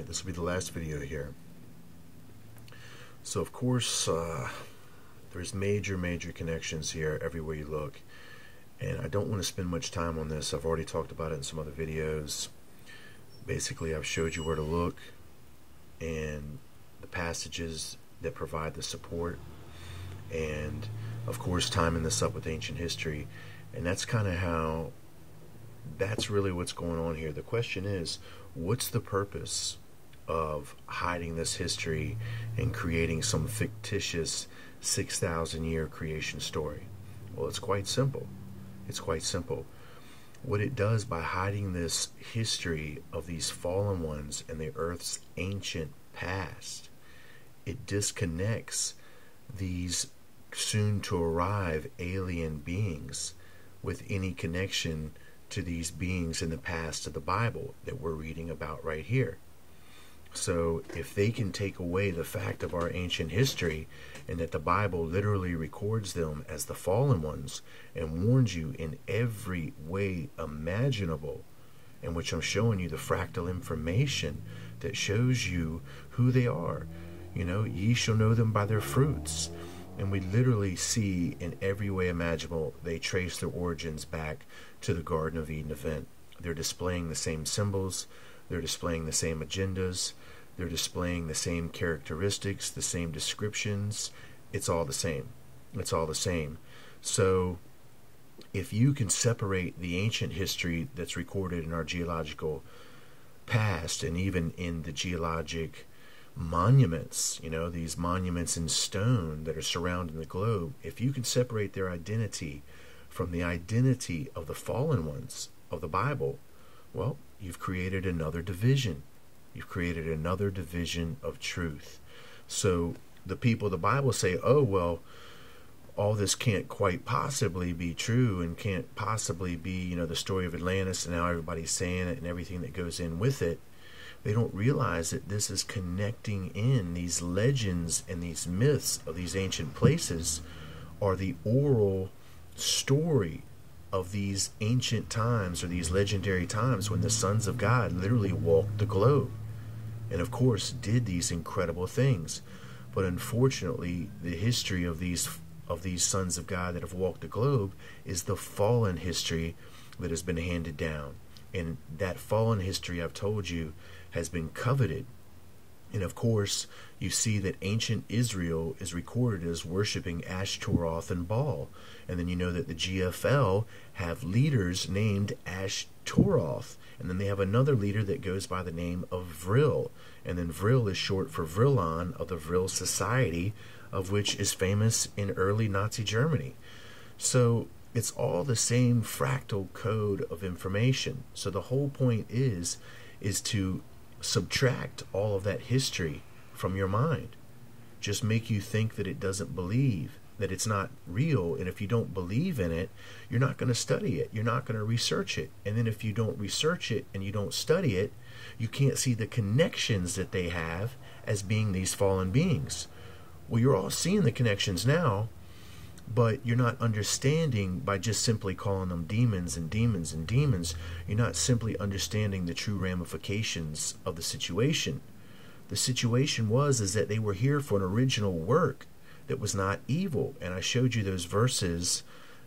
This will be the last video here. So of course, there's major connections here everywhere you look. And I don't want to spend much time on this. I've already talked about it in some other videos. Basically, I've showed you where to look and the passages that provide the support. And of course, timing this up with ancient history. And that's kind of how, that's really what's going on here. The question is, what's the purpose of hiding this history and creating some fictitious 6,000 year creation story? Well, it's quite simple. It's quite simple. What it does by hiding this history of these fallen ones and the earth's ancient past, it disconnects these soon to arrive alien beings with any connection to these beings in the past of the Bible that we're reading about right here. So if they can take away the fact of our ancient history and that the Bible literally records them as the fallen ones and warns you in every way imaginable, in which I'm showing you the fractal information that shows you who they are. You know, ye shall know them by their fruits. And we literally see in every way imaginable, they trace their origins back to the Garden of Eden event. They're displaying the same symbols. They're displaying the same agendas. They're displaying the same characteristics, the same descriptions. It's all the same. It's all the same. So if you can separate the ancient history that's recorded in our geological past and even in the geologic monuments, you know, these monuments in stone that are surrounding the globe, if you can separate their identity from the identity of the fallen ones of the Bible, well, you've created another division. You've created another division of truth. So the people of the Bible say, oh, well, all this can't quite possibly be true and can't possibly be, you know, the story of Atlantis and how everybody's saying it and everything that goes in with it. They don't realize that this is connecting in these legends and these myths of these ancient places are the oral story of these ancient times or these legendary times when the sons of God literally walked the globe and of course did these incredible things. But unfortunately, the history of these sons of God that have walked the globe is the fallen history that has been handed down. And that fallen history, I've told you, has been coveted. And of course, you see that ancient Israel is recorded as worshiping Ashtaroth and Baal. And then you know that the GFL have leaders named Ashtaroth. And then they have another leader that goes by the name of Vril. And then Vril is short for Vrilon of the Vril Society, of which is famous in early Nazi Germany. So it's all the same fractal code of information. So the whole point is to subtract all of that history from your mind. Just make you think that it doesn't believe, that it's not real. And if you don't believe in it, you're not going to study it. You're not going to research it. And then if you don't research it and you don't study it, you can't see the connections that they have as being these fallen beings. Well, you're all seeing the connections now, but you're not understanding by just simply calling them demons and demons and demons. You're not simply understanding the true ramifications of the situation. The situation is that they were here for an original work that was not evil. And I showed you those verses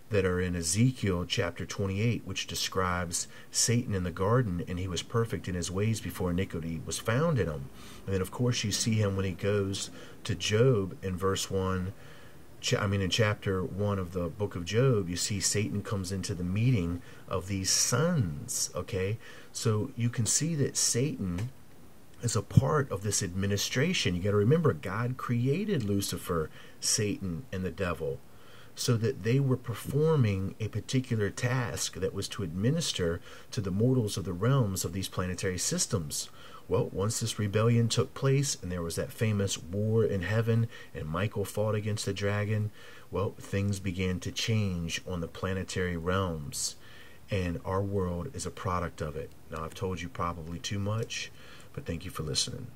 that are in Ezekiel chapter 28, which describes Satan in the garden, and he was perfect in his ways before iniquity was found in him. And then, of course, you see him when he goes to Job in verse 1. In chapter 1 of the book of Job, you see Satan comes into the meeting of these sons, okay? So you can see that Satan is a part of this administration. You got to remember, God created Lucifer, Satan, and the devil so that they were performing a particular task that was to administer to the mortals of the realms of these planetary systems. Well, once this rebellion took place and there was that famous war in heaven and Michael fought against the dragon, well, things began to change on the planetary realms. And our world is a product of it. Now, I've told you probably too much, but thank you for listening.